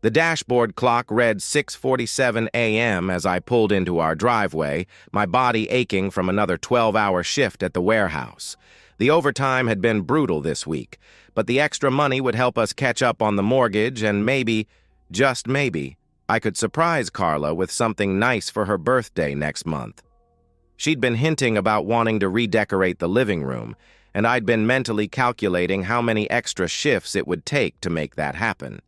The dashboard clock read 6:47 a.m. as I pulled into our driveway, my body aching from another 12-hour shift at the warehouse. The overtime had been brutal this week, but the extra money would help us catch up on the mortgage and maybe, just maybe, I could surprise Carla with something nice for her birthday next month. She'd been hinting about wanting to redecorate the living room, and I'd been mentally calculating how many extra shifts it would take to make that happen.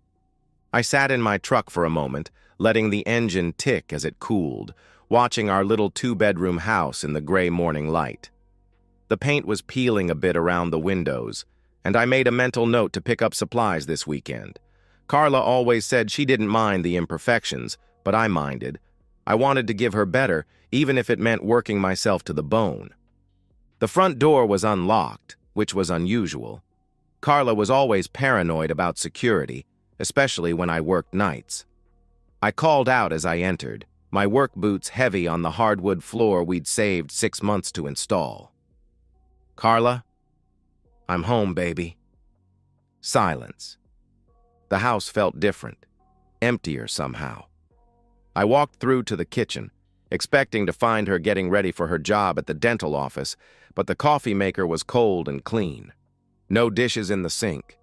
I sat in my truck for a moment, letting the engine tick as it cooled, watching our little two-bedroom house in the gray morning light. The paint was peeling a bit around the windows, and I made a mental note to pick up supplies this weekend. Carla always said she didn't mind the imperfections, but I minded. I wanted to give her better, even if it meant working myself to the bone. The front door was unlocked, which was unusual. Carla was always paranoid about security, especially when I worked nights. I called out as I entered, my work boots heavy on the hardwood floor we'd saved 6 months to install. "Carla? I'm home, baby." Silence. The house felt different, emptier somehow. I walked through to the kitchen, expecting to find her getting ready for her job at the dental office, but the coffee maker was cold and clean. No dishes in the sink.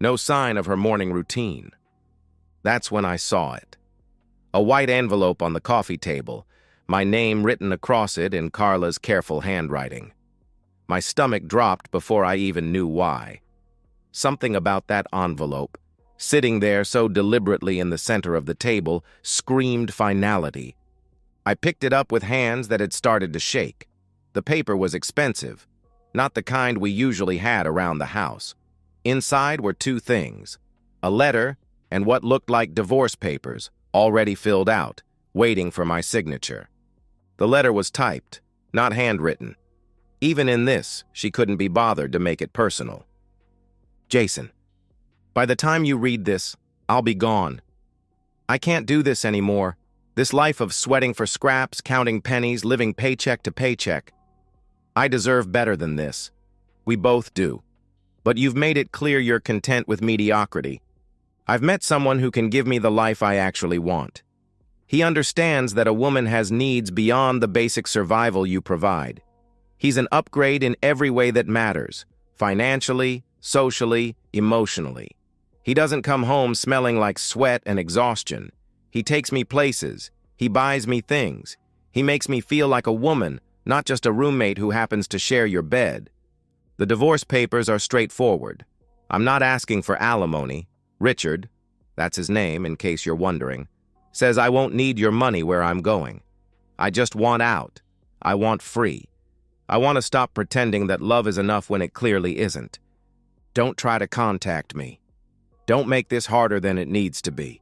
No sign of her morning routine. That's when I saw it. A white envelope on the coffee table, my name written across it in Carla's careful handwriting. My stomach dropped before I even knew why. Something about that envelope, sitting there so deliberately in the center of the table, screamed finality. I picked it up with hands that had started to shake. The paper was expensive, not the kind we usually had around the house. Inside were two things, a letter and what looked like divorce papers, already filled out, waiting for my signature. The letter was typed, not handwritten. Even in this, she couldn't be bothered to make it personal. "Jason, by the time you read this, I'll be gone. I can't do this anymore. This life of sweating for scraps, counting pennies, living paycheck to paycheck. I deserve better than this. We both do. But you've made it clear you're content with mediocrity. I've met someone who can give me the life I actually want. He understands that a woman has needs beyond the basic survival you provide. He's an upgrade in every way that matters, financially, socially, emotionally. He doesn't come home smelling like sweat and exhaustion. He takes me places. He buys me things. He makes me feel like a woman, not just a roommate who happens to share your bed. The divorce papers are straightforward. I'm not asking for alimony. Richard, that's his name in case you're wondering, says I won't need your money where I'm going. I just want out. I want free. I want to stop pretending that love is enough when it clearly isn't. Don't try to contact me. Don't make this harder than it needs to be.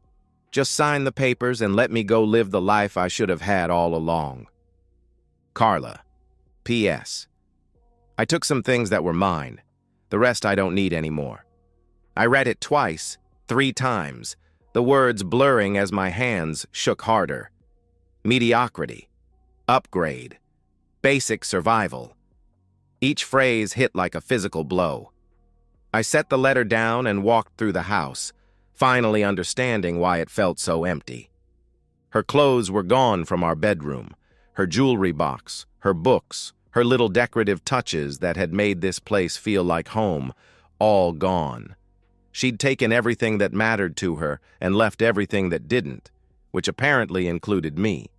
Just sign the papers and let me go live the life I should have had all along. Carla. P.S. I took some things that were mine. The rest I don't need anymore. I read it twice, 3 times, the words blurring as my hands shook harder. Mediocrity. Upgrade. Basic survival. Each phrase hit like a physical blow. I set the letter down and walked through the house, finally understanding why it felt so empty. Her clothes were gone from our bedroom, her jewelry box, her books, her little decorative touches that had made this place feel like home, all gone. She'd taken everything that mattered to her and left everything that didn't, which apparently included me.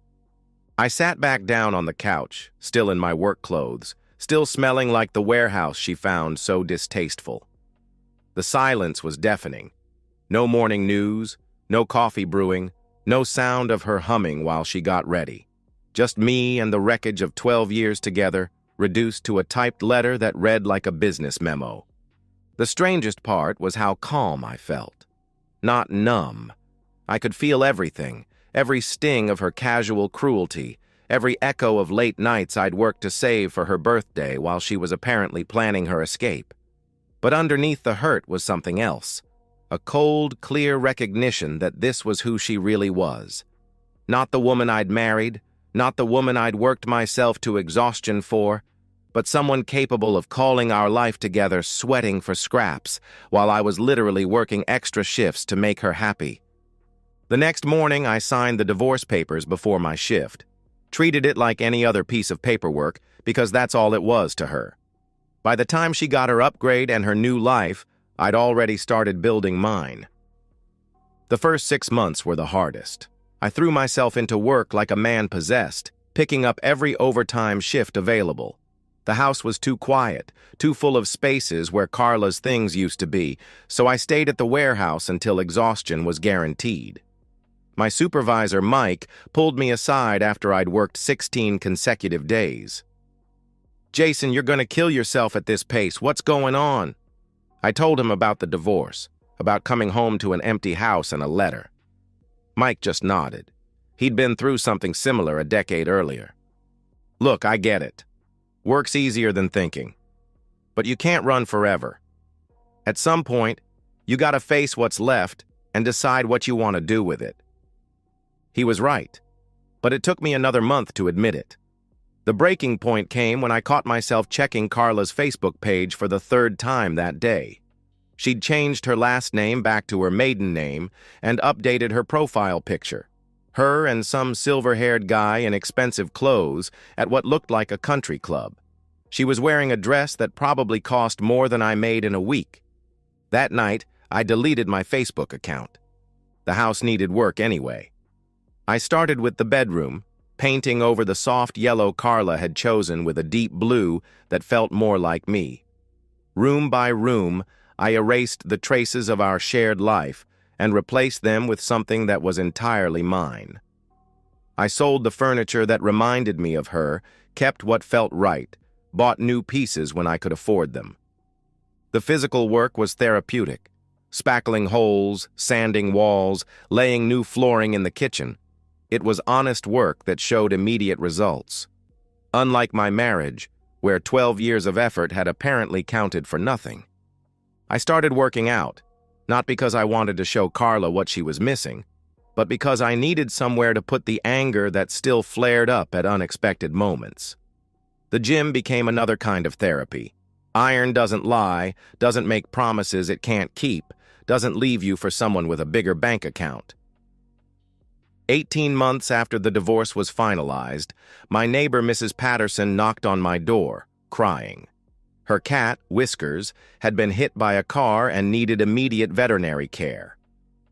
I sat back down on the couch, still in my work clothes, still smelling like the warehouse she found so distasteful. The silence was deafening. No morning news, no coffee brewing, no sound of her humming while she got ready. Just me and the wreckage of 12 years together, reduced to a typed letter that read like a business memo. The strangest part was how calm I felt. Not numb. I could feel everything, every sting of her casual cruelty, every echo of late nights I'd worked to save for her birthday while she was apparently planning her escape. But underneath the hurt was something else. A cold, clear recognition that this was who she really was. Not the woman I'd married, not the woman I'd worked myself to exhaustion for, but someone capable of calling our life together sweating for scraps while I was literally working extra shifts to make her happy. The next morning, I signed the divorce papers before my shift. Treated it like any other piece of paperwork because that's all it was to her. By the time she got her upgrade and her new life, I'd already started building mine. The first 6 months were the hardest. I threw myself into work like a man possessed, picking up every overtime shift available. The house was too quiet, too full of spaces where Carla's things used to be, so I stayed at the warehouse until exhaustion was guaranteed. My supervisor, Mike, pulled me aside after I'd worked 16 consecutive days. "Jason, you're going to kill yourself at this pace. What's going on?" I told him about the divorce, about coming home to an empty house and a letter. Mike just nodded. He'd been through something similar a decade earlier. "Look, I get it. Work's easier than thinking. But you can't run forever. At some point, you gotta face what's left and decide what you want to do with it." He was right, but it took me another month to admit it. The breaking point came when I caught myself checking Carla's Facebook page for the 3rd time that day. She'd changed her last name back to her maiden name and updated her profile picture. Her and some silver-haired guy in expensive clothes at what looked like a country club. She was wearing a dress that probably cost more than I made in a week. That night, I deleted my Facebook account. The house needed work anyway. I started with the bedroom, painting over the soft yellow Carla had chosen with a deep blue that felt more like me. Room by room, I erased the traces of our shared life and replaced them with something that was entirely mine. I sold the furniture that reminded me of her, kept what felt right, bought new pieces when I could afford them. The physical work was therapeutic, spackling holes, sanding walls, laying new flooring in the kitchen. It was honest work that showed immediate results. Unlike my marriage, where 12 years of effort had apparently counted for nothing. I started working out, not because I wanted to show Carla what she was missing, but because I needed somewhere to put the anger that still flared up at unexpected moments. The gym became another kind of therapy. Iron doesn't lie, doesn't make promises it can't keep, doesn't leave you for someone with a bigger bank account. 18 months after the divorce was finalized, my neighbor Mrs. Patterson knocked on my door, crying. Her cat, Whiskers, had been hit by a car and needed immediate veterinary care.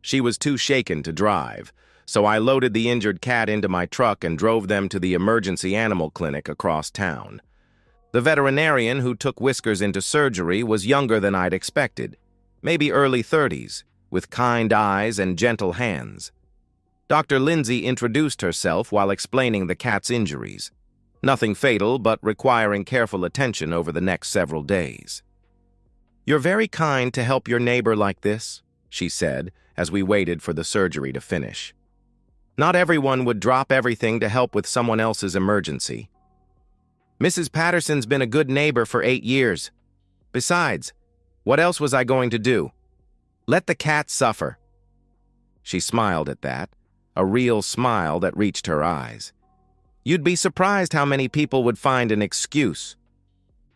She was too shaken to drive, so I loaded the injured cat into my truck and drove them to the emergency animal clinic across town. The veterinarian who took Whiskers into surgery was younger than I'd expected, maybe early 30s, with kind eyes and gentle hands. Dr. Lindsay introduced herself while explaining the cat's injuries. Nothing fatal, but requiring careful attention over the next several days. "You're very kind to help your neighbor like this," she said, as we waited for the surgery to finish. "Not everyone would drop everything to help with someone else's emergency. Mrs. Patterson's been a good neighbor for 8 years. Besides, what else was I going to do? Let the cat suffer." She smiled at that, a real smile that reached her eyes. "You'd be surprised how many people would find an excuse."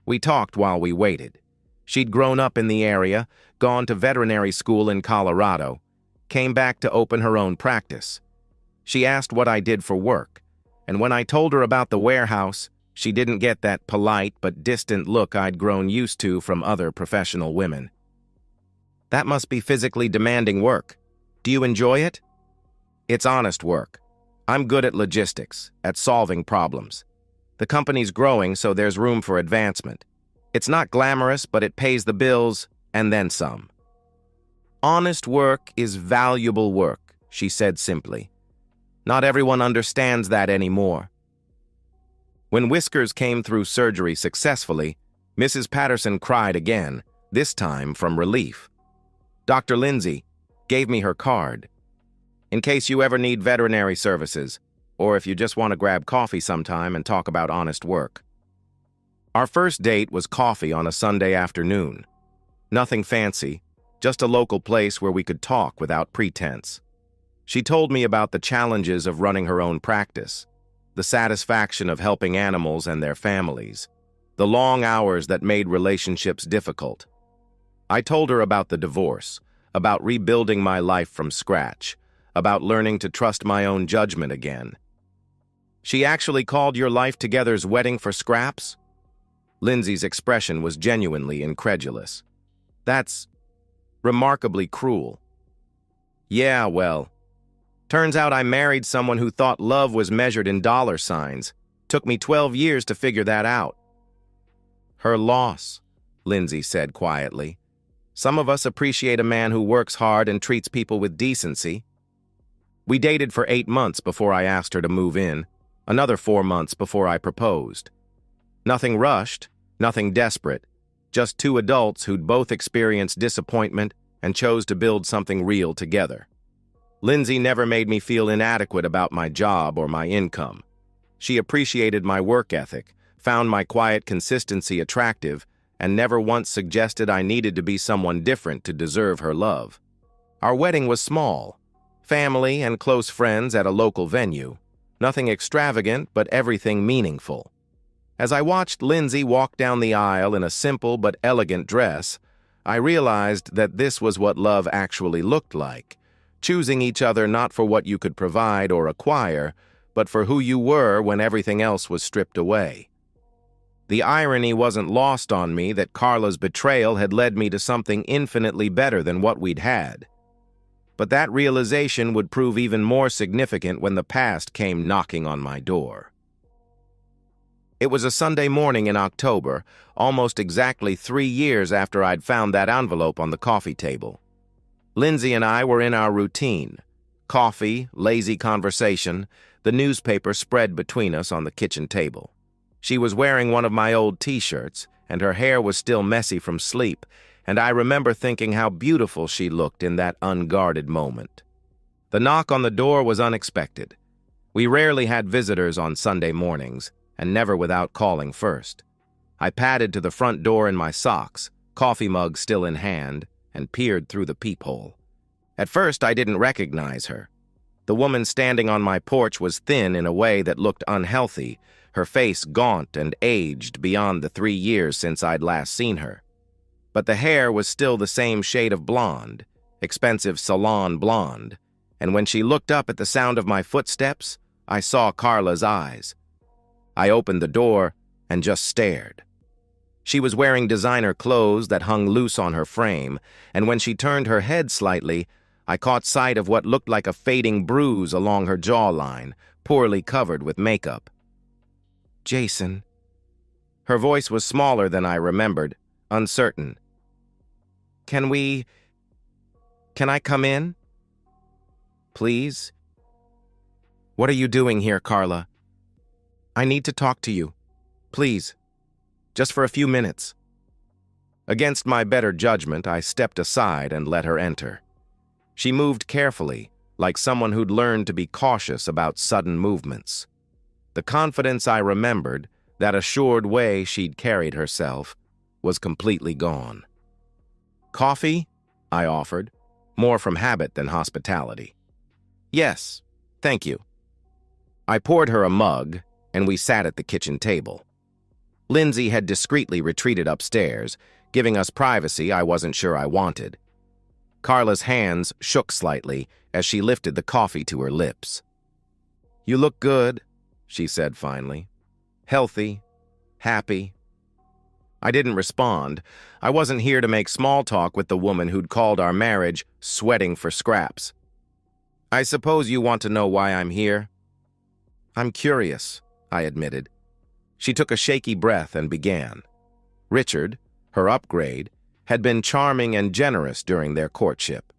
We talked while we waited. She'd grown up in the area, gone to veterinary school in Colorado, came back to open her own practice. She asked what I did for work, and when I told her about the warehouse, she didn't get that polite but distant look I'd grown used to from other professional women. "That must be physically demanding work. Do you enjoy it?" "It's honest work. I'm good at logistics, at solving problems. The company's growing, so there's room for advancement. It's not glamorous, but it pays the bills, and then some." "Honest work is valuable work," she said simply. "Not everyone understands that anymore." When Whiskers came through surgery successfully, Mrs. Patterson cried again, this time from relief. Dr. Lindsay gave me her card. "In case you ever need veterinary services, or if you just want to grab coffee sometime and talk about honest work." Our first date was coffee on a Sunday afternoon. Nothing fancy, just a local place where we could talk without pretense. She told me about the challenges of running her own practice, the satisfaction of helping animals and their families, the long hours that made relationships difficult. I told her about the divorce, about rebuilding my life from scratch, about learning to trust my own judgment again. She actually called your life together's wedding for scraps? Lindsay's expression was genuinely incredulous. That's remarkably cruel. Yeah, well, turns out I married someone who thought love was measured in dollar signs. Took me 12 years to figure that out. Her loss, Lindsay said quietly. Some of us appreciate a man who works hard and treats people with decency. We dated for 8 months before I asked her to move in, another 4 months before I proposed. Nothing rushed, nothing desperate, just two adults who'd both experienced disappointment and chose to build something real together. Lindsay never made me feel inadequate about my job or my income. She appreciated my work ethic, found my quiet consistency attractive, and never once suggested I needed to be someone different to deserve her love. Our wedding was small, family and close friends at a local venue. Nothing extravagant, but everything meaningful. As I watched Lindsay walk down the aisle in a simple but elegant dress, I realized that this was what love actually looked like, choosing each other not for what you could provide or acquire, but for who you were when everything else was stripped away. The irony wasn't lost on me that Carla's betrayal had led me to something infinitely better than what we'd had. But that realization would prove even more significant when the past came knocking on my door. It was a Sunday morning in October, almost exactly 3 years after I'd found that envelope on the coffee table. Lindsay and I were in our routine. Coffee, lazy conversation, the newspaper spread between us on the kitchen table. She was wearing one of my old t-shirts, and her hair was still messy from sleep, and I remember thinking how beautiful she looked in that unguarded moment. The knock on the door was unexpected. We rarely had visitors on Sunday mornings, and never without calling first. I padded to the front door in my socks, coffee mug still in hand, and peered through the peephole. At first, I didn't recognize her. The woman standing on my porch was thin in a way that looked unhealthy, her face gaunt and aged beyond the 3 years since I'd last seen her. But the hair was still the same shade of blonde, expensive salon blonde, and when she looked up at the sound of my footsteps, I saw Carla's eyes. I opened the door and just stared. She was wearing designer clothes that hung loose on her frame, and when she turned her head slightly, I caught sight of what looked like a fading bruise along her jawline, poorly covered with makeup. Jason. Her voice was smaller than I remembered, uncertain. Can I come in? Please? What are you doing here, Carla? I need to talk to you. Please. Just for a few minutes. Against my better judgment, I stepped aside and let her enter. She moved carefully, like someone who'd learned to be cautious about sudden movements. The confidence I remembered, that assured way she'd carried herself, was completely gone. Coffee? I offered, more from habit than hospitality. Yes, thank you. I poured her a mug, and we sat at the kitchen table. Lindsay had discreetly retreated upstairs, giving us privacy I wasn't sure I wanted. Carla's hands shook slightly as she lifted the coffee to her lips. You look good, she said finally. Healthy, happy. I didn't respond. I wasn't here to make small talk with the woman who'd called our marriage sweating for scraps. I suppose you want to know why I'm here? I'm curious, I admitted. She took a shaky breath and began. Richard, her upgrade, had been charming and generous during their courtship.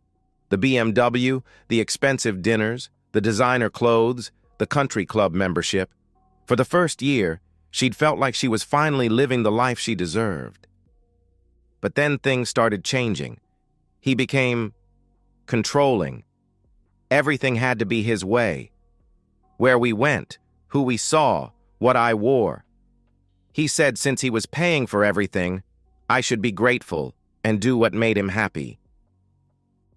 The BMW, the expensive dinners, the designer clothes, the country club membership. For the first year, she'd felt like she was finally living the life she deserved. But then things started changing. He became controlling. Everything had to be his way. Where we went, who we saw, what I wore. He said since he was paying for everything, I should be grateful and do what made him happy.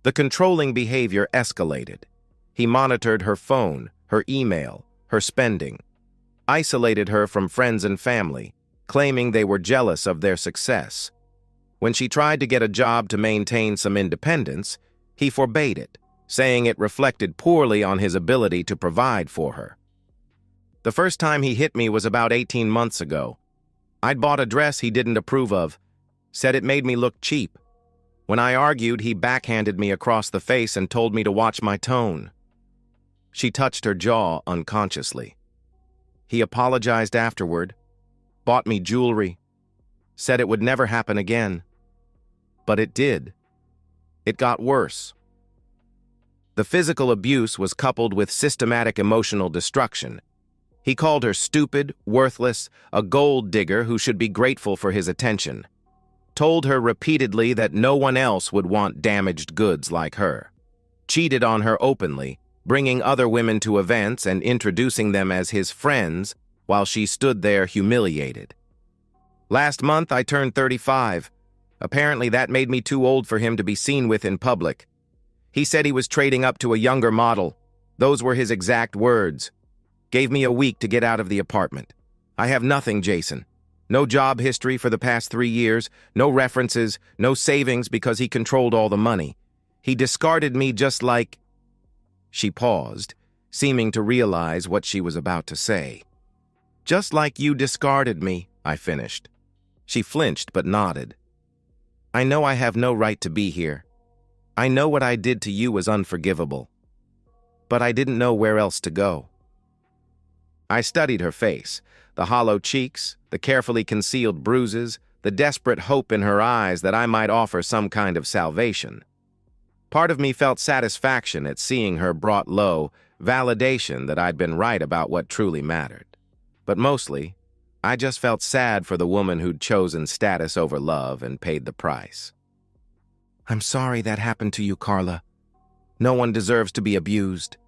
The controlling behavior escalated. He monitored her phone, her email, her spending, isolated her from friends and family, claiming they were jealous of their success. When she tried to get a job to maintain some independence, he forbade it, saying it reflected poorly on his ability to provide for her. The first time he hit me was about 18 months ago. I'd bought a dress he didn't approve of, said it made me look cheap. When I argued, he backhanded me across the face and told me to watch my tone. She touched her jaw unconsciously. He apologized afterward, bought me jewelry, said it would never happen again. But it did. It got worse. The physical abuse was coupled with systematic emotional destruction. He called her stupid, worthless, a gold digger who should be grateful for his attention. Told her repeatedly that no one else would want damaged goods like her. Cheated on her openly, bringing other women to events and introducing them as his friends while she stood there humiliated. Last month, I turned 35. Apparently, that made me too old for him to be seen with in public. He said he was trading up to a younger model. Those were his exact words. Gave me a week to get out of the apartment. I have nothing, Jason. No job history for the past 3 years, no references, no savings because he controlled all the money. He discarded me just like... She paused, seeming to realize what she was about to say. Just like you discarded me, I finished. She flinched but nodded. I know I have no right to be here. I know what I did to you was unforgivable. But I didn't know where else to go. I studied her face, the hollow cheeks, the carefully concealed bruises, the desperate hope in her eyes that I might offer some kind of salvation. Part of me felt satisfaction at seeing her brought low, validation that I'd been right about what truly mattered. But mostly, I just felt sad for the woman who'd chosen status over love and paid the price. I'm sorry that happened to you, Carla. No one deserves to be abused.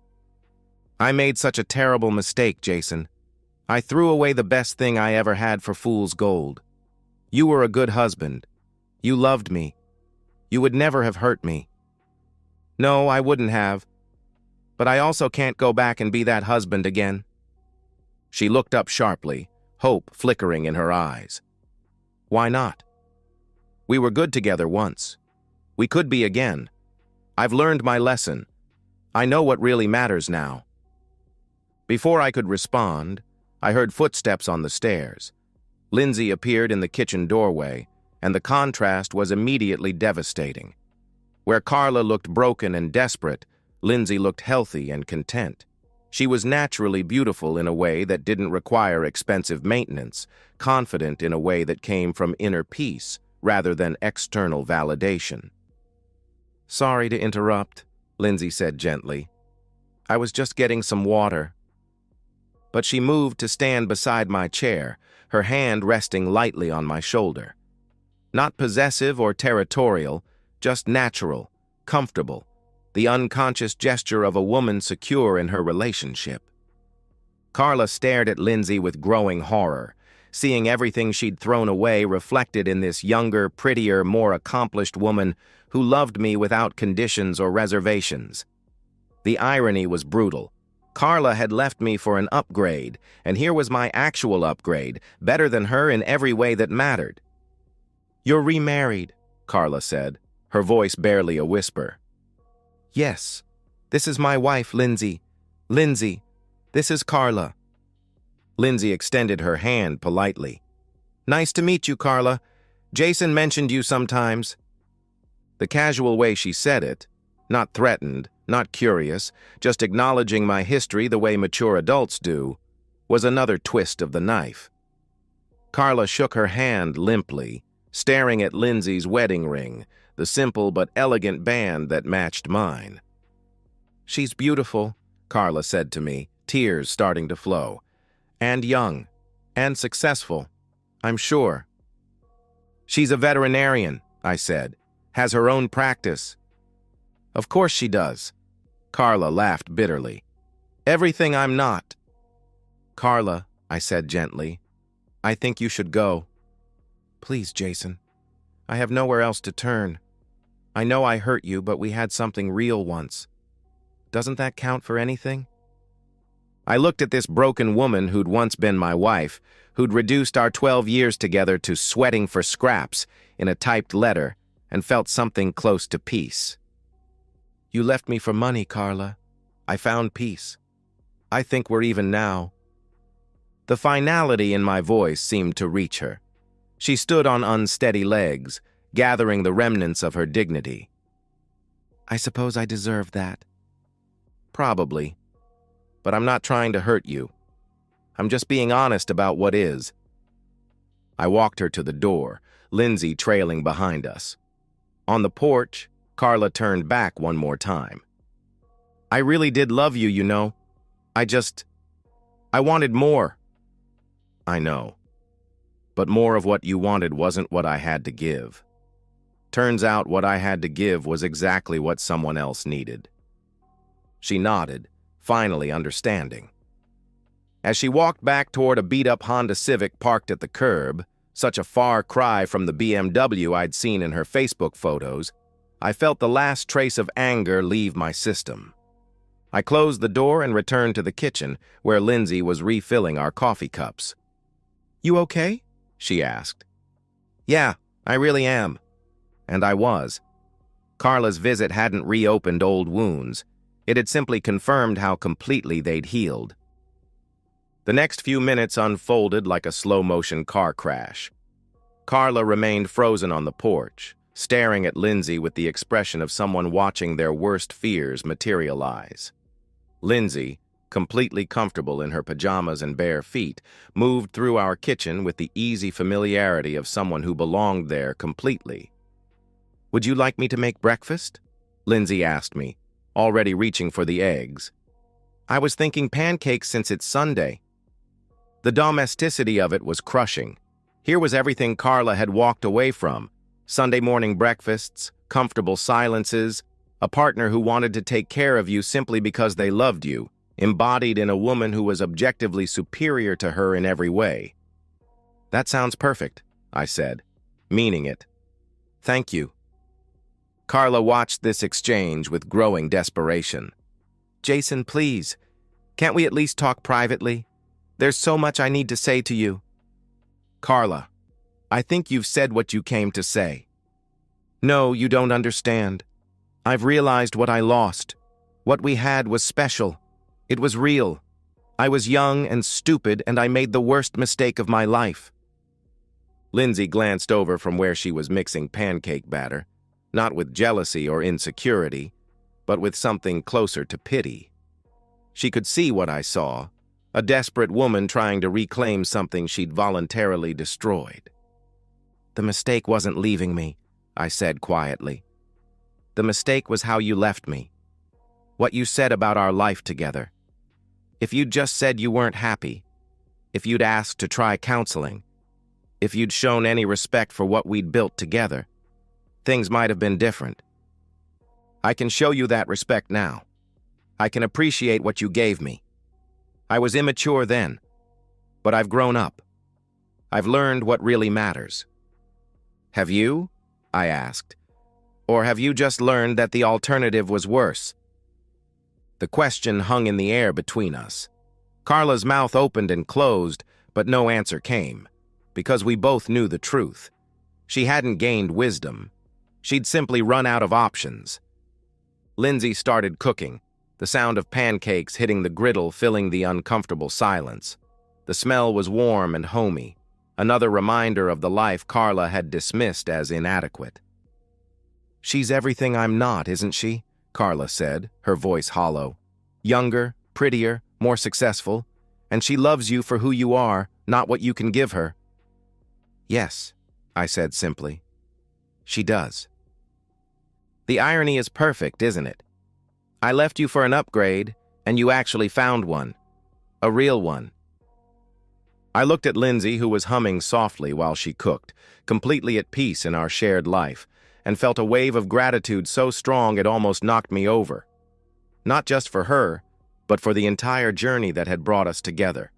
I made such a terrible mistake, Jason. I threw away the best thing I ever had for fool's gold. You were a good husband. You loved me. You would never have hurt me. No, I wouldn't have. But I also can't go back and be that husband again. She looked up sharply, hope flickering in her eyes. Why not? We were good together once. We could be again. I've learned my lesson. I know what really matters now. Before I could respond, I heard footsteps on the stairs. Lindsay appeared in the kitchen doorway, and the contrast was immediately devastating. Where Carla looked broken and desperate, Lindsay looked healthy and content. She was naturally beautiful in a way that didn't require expensive maintenance, confident in a way that came from inner peace rather than external validation. Sorry to interrupt, Lindsay said gently. I was just getting some water. But she moved to stand beside my chair, her hand resting lightly on my shoulder. Not possessive or territorial, just natural, comfortable, the unconscious gesture of a woman secure in her relationship. Carla stared at Lindsay with growing horror, seeing everything she'd thrown away reflected in this younger, prettier, more accomplished woman who loved me without conditions or reservations. The irony was brutal. Carla had left me for an upgrade, and here was my actual upgrade, better than her in every way that mattered. You're remarried, Carla said, her voice barely a whisper. Yes, this is my wife, Lindsay. Lindsay, this is Carla. Lindsay extended her hand politely. Nice to meet you, Carla. Jason mentioned you sometimes. The casual way she said it, not threatened, not curious, just acknowledging my history the way mature adults do, was another twist of the knife. Carla shook her hand limply, staring at Lindsay's wedding ring, the simple but elegant band that matched mine. She's beautiful, Carla said to me, tears starting to flow. And young, and successful, I'm sure. She's a veterinarian, I said, has her own practice. Of course she does. Carla laughed bitterly. Everything I'm not. Carla, I said gently, I think you should go. Please, Jason. I have nowhere else to turn. I know I hurt you, but we had something real once. Doesn't that count for anything? I looked at this broken woman who'd once been my wife, who'd reduced our 12 years together to sweating for scraps in a typed letter, and felt something close to peace. You left me for money, Carla. I found peace. I think we're even now." The finality in my voice seemed to reach her. She stood on unsteady legs, gathering the remnants of her dignity. "I suppose I deserve that." "Probably. But I'm not trying to hurt you. I'm just being honest about what is." I walked her to the door, Lindsay trailing behind us. On the porch, Carla turned back one more time. "I really did love you, you know. I wanted more." "I know. But more of what you wanted wasn't what I had to give. Turns out what I had to give was exactly what someone else needed." She nodded, finally understanding. As she walked back toward a beat-up Honda Civic parked at the curb, such a far cry from the BMW I'd seen in her Facebook photos, I felt the last trace of anger leave my system. I closed the door and returned to the kitchen, where Lindsay was refilling our coffee cups. "You okay?" she asked. "Yeah, I really am." And I was. Carla's visit hadn't reopened old wounds. It had simply confirmed how completely they'd healed. The next few minutes unfolded like a slow-motion car crash. Carla remained frozen on the porch, staring at Lindsay with the expression of someone watching their worst fears materialize. Lindsay, completely comfortable in her pajamas and bare feet, moved through our kitchen with the easy familiarity of someone who belonged there completely. "Would you like me to make breakfast?" Lindsay asked me, already reaching for the eggs. "I was thinking pancakes since it's Sunday." The domesticity of it was crushing. Here was everything Carla had walked away from: Sunday morning breakfasts, comfortable silences, a partner who wanted to take care of you simply because they loved you, embodied in a woman who was objectively superior to her in every way. "That sounds perfect," I said, meaning it. "Thank you." Carla watched this exchange with growing desperation. "Jason, please, can't we at least talk privately? There's so much I need to say to you." "Carla, I think you've said what you came to say." "No, you don't understand. I've realized what I lost. What we had was special. It was real. I was young and stupid, and I made the worst mistake of my life." Lindsay glanced over from where she was mixing pancake batter, not with jealousy or insecurity, but with something closer to pity. She could see what I saw, a desperate woman trying to reclaim something she'd voluntarily destroyed. "The mistake wasn't leaving me," I said quietly. "The mistake was how you left me. What you said about our life together. If you'd just said you weren't happy, if you'd asked to try counseling, if you'd shown any respect for what we'd built together, things might have been different. I can show you that respect now. I can appreciate what you gave me. I was immature then, but I've grown up. I've learned what really matters." "Have you?" I asked. "Or have you just learned that the alternative was worse?" The question hung in the air between us. Carla's mouth opened and closed, but no answer came, because we both knew the truth. She hadn't gained wisdom. She'd simply run out of options. Lindsay started cooking, the sound of pancakes hitting the griddle filling the uncomfortable silence. The smell was warm and homey, another reminder of the life Carla had dismissed as inadequate. "She's everything I'm not, isn't she?" Carla said, her voice hollow. "Younger, prettier, more successful, and she loves you for who you are, not what you can give her." "Yes," I said simply. "She does." The irony is perfect, isn't it? I left you for an upgrade, and you actually found one. A real one. I looked at Lindsay, who was humming softly while she cooked, completely at peace in our shared life, and felt a wave of gratitude so strong it almost knocked me over. Not just for her, but for the entire journey that had brought us together.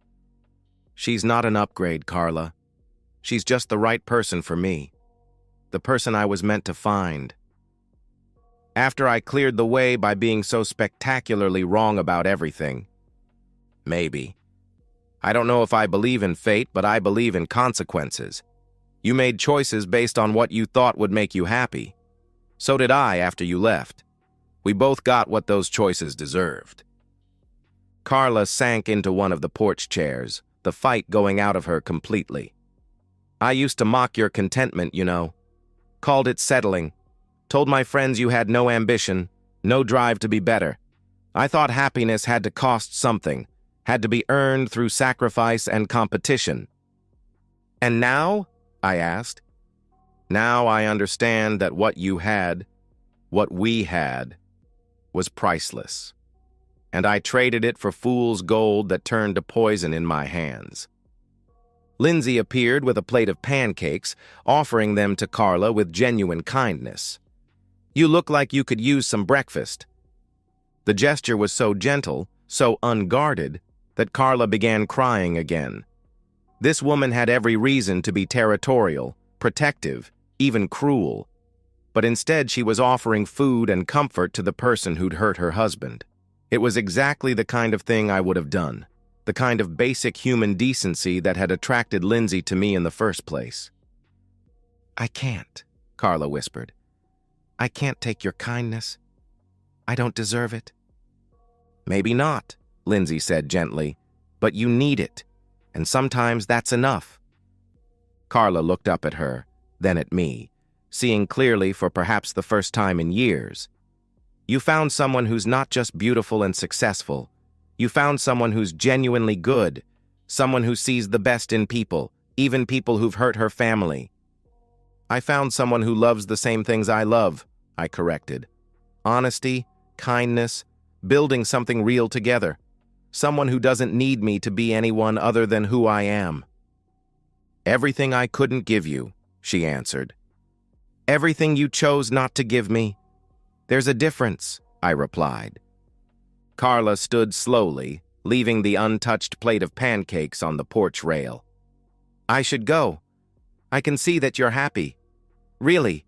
She's not an upgrade, Carla. She's just the right person for me. The person I was meant to find. After I cleared the way by being so spectacularly wrong about everything. Maybe. I don't know if I believe in fate, but I believe in consequences. You made choices based on what you thought would make you happy. So did I after you left. We both got what those choices deserved. Carla sank into one of the porch chairs, the fight going out of her completely. I used to mock your contentment, you know. Called it settling. Told my friends you had no ambition, no drive to be better. I thought happiness had to cost something, had to be earned through sacrifice and competition. And now? I asked. Now I understand that what you had, what we had, was priceless. And I traded it for fool's gold that turned to poison in my hands. Lindsay appeared with a plate of pancakes, offering them to Carla with genuine kindness. You look like you could use some breakfast. The gesture was so gentle, so unguarded, that Carla began crying again. This woman had every reason to be territorial, protective, even cruel. But instead she was offering food and comfort to the person who'd hurt her husband. It was exactly the kind of thing I would have done, the kind of basic human decency that had attracted Lindsay to me in the first place. I can't, Carla whispered. I can't take your kindness. I don't deserve it. Maybe not, Lindsay said gently, but you need it, and sometimes that's enough. Carla looked up at her, then at me, seeing clearly for perhaps the first time in years. You found someone who's not just beautiful and successful. You found someone who's genuinely good, someone who sees the best in people, even people who've hurt her family. I found someone who loves the same things I love, I corrected. Honesty, kindness, building something real together. Someone who doesn't need me to be anyone other than who I am. Everything I couldn't give you, she answered. Everything you chose not to give me. There's a difference, I replied. Carla stood slowly, leaving the untouched plate of pancakes on the porch rail. I should go. I can see that you're happy. Really,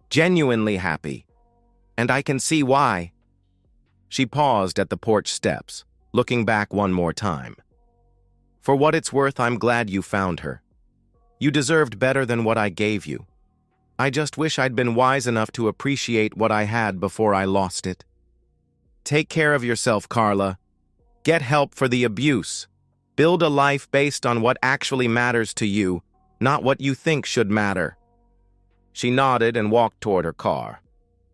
genuinely happy. And I can see why. She paused at the porch steps, looking back one more time. For what it's worth, I'm glad you found her. You deserved better than what I gave you. I just wish I'd been wise enough to appreciate what I had before I lost it. Take care of yourself, Carla. Get help for the abuse. Build a life based on what actually matters to you, not what you think should matter. She nodded and walked toward her car.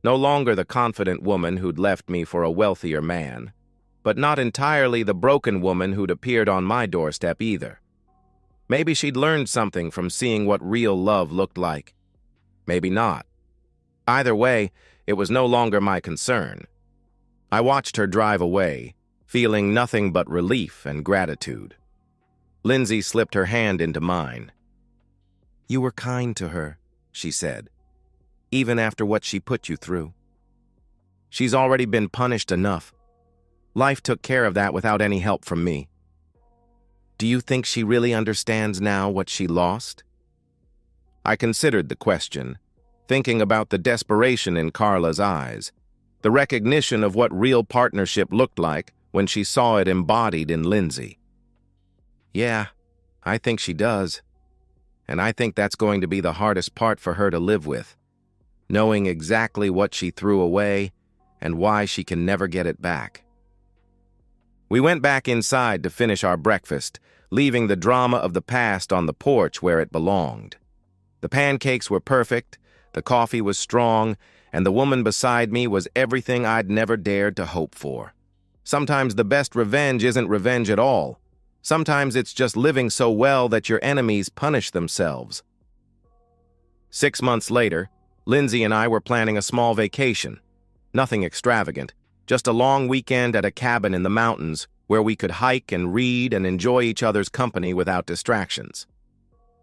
No longer the confident woman who'd left me for a wealthier man, but not entirely the broken woman who'd appeared on my doorstep either. Maybe she'd learned something from seeing what real love looked like. Maybe not. Either way, it was no longer my concern. I watched her drive away, feeling nothing but relief and gratitude. Lindsay slipped her hand into mine. You were kind to her, she said, even after what she put you through. She's already been punished enough. Life took care of that without any help from me. Do you think she really understands now what she lost? I considered the question, thinking about the desperation in Carla's eyes, the recognition of what real partnership looked like when she saw it embodied in Lindsay. Yeah, I think she does. And I think that's going to be the hardest part for her to live with, knowing exactly what she threw away and why she can never get it back. We went back inside to finish our breakfast, leaving the drama of the past on the porch where it belonged. The pancakes were perfect, the coffee was strong, and the woman beside me was everything I'd never dared to hope for. Sometimes the best revenge isn't revenge at all. Sometimes it's just living so well that your enemies punish themselves. 6 months later, Lindsay and I were planning a small vacation. Nothing extravagant, just a long weekend at a cabin in the mountains where we could hike and read and enjoy each other's company without distractions.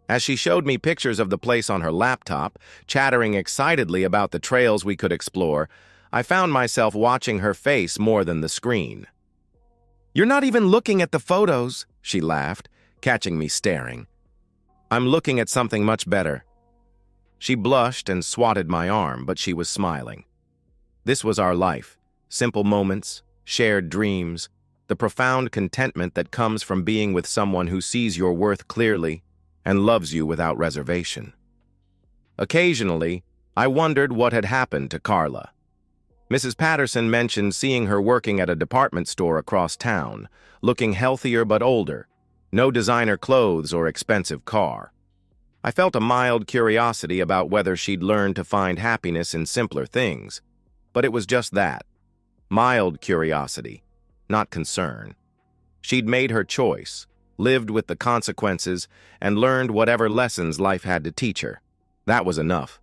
As she showed me pictures of the place on her laptop, chattering excitedly about the trails we could explore, I found myself watching her face more than the screen. You're not even looking at the photos, she laughed, catching me staring. I'm looking at something much better. She blushed and swatted my arm, but she was smiling. This was our life, simple moments, shared dreams, the profound contentment that comes from being with someone who sees your worth clearly and loves you without reservation. Occasionally, I wondered what had happened to Carla. Mrs. Patterson mentioned seeing her working at a department store across town, looking healthier but older, no designer clothes or expensive car. I felt a mild curiosity about whether she'd learned to find happiness in simpler things, but it was just that, mild curiosity, not concern. She'd made her choice, lived with the consequences, and learned whatever lessons life had to teach her. That was enough.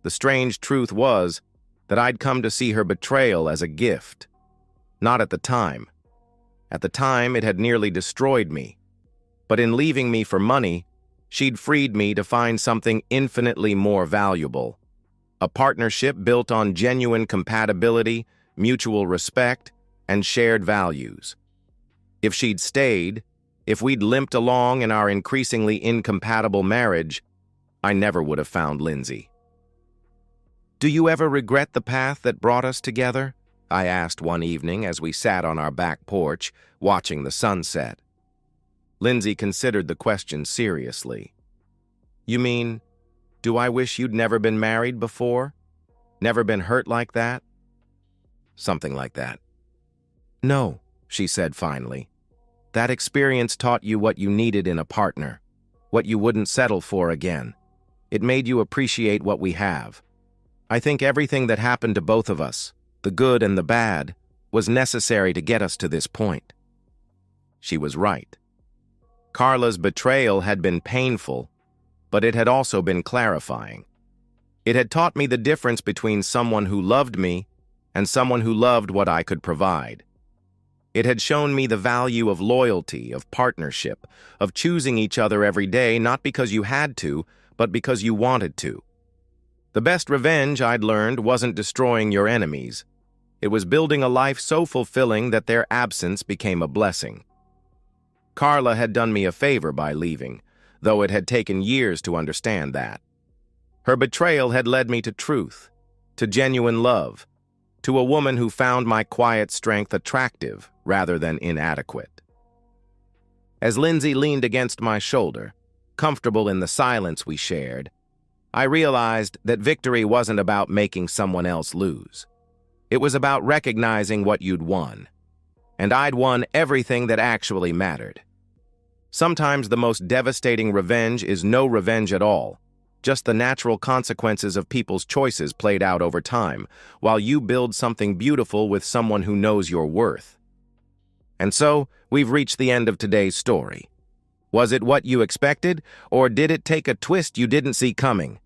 The strange truth was that I'd come to see her betrayal as a gift. Not at the time. At the time, it had nearly destroyed me. But in leaving me for money, she'd freed me to find something infinitely more valuable. A partnership built on genuine compatibility, mutual respect, and shared values. If she'd stayed, if we'd limped along in our increasingly incompatible marriage, I never would have found Lindsay. "Do you ever regret the path that brought us together?" I asked one evening as we sat on our back porch, watching the sunset. Lindsay considered the question seriously. "You mean, do I wish you'd never been married before? Never been hurt like that?" "Something like that." "No," she said finally. "That experience taught you what you needed in a partner, what you wouldn't settle for again. It made you appreciate what we have. I think everything that happened to both of us, the good and the bad, was necessary to get us to this point." She was right. Carla's betrayal had been painful, but it had also been clarifying. It had taught me the difference between someone who loved me and someone who loved what I could provide. It had shown me the value of loyalty, of partnership, of choosing each other every day, not because you had to, but because you wanted to. The best revenge, I'd learned, wasn't destroying your enemies. It was building a life so fulfilling that their absence became a blessing. Carla had done me a favor by leaving, though it had taken years to understand that. Her betrayal had led me to truth, to genuine love, to a woman who found my quiet strength attractive rather than inadequate. As Lindsay leaned against my shoulder, comfortable in the silence we shared, I realized that victory wasn't about making someone else lose. It was about recognizing what you'd won. And I'd won everything that actually mattered. Sometimes the most devastating revenge is no revenge at all, just the natural consequences of people's choices played out over time, while you build something beautiful with someone who knows your worth. And so, we've reached the end of today's story. Was it what you expected, or did it take a twist you didn't see coming?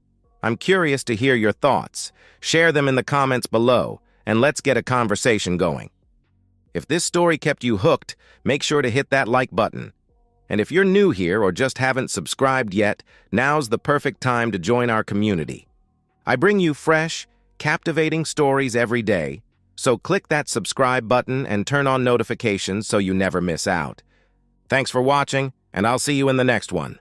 I'm curious to hear your thoughts. Share them in the comments below, and let's get a conversation going. If this story kept you hooked, make sure to hit that like button. And if you're new here or just haven't subscribed yet, now's the perfect time to join our community. I bring you fresh, captivating stories every day, so click that subscribe button and turn on notifications so you never miss out. Thanks for watching, and I'll see you in the next one.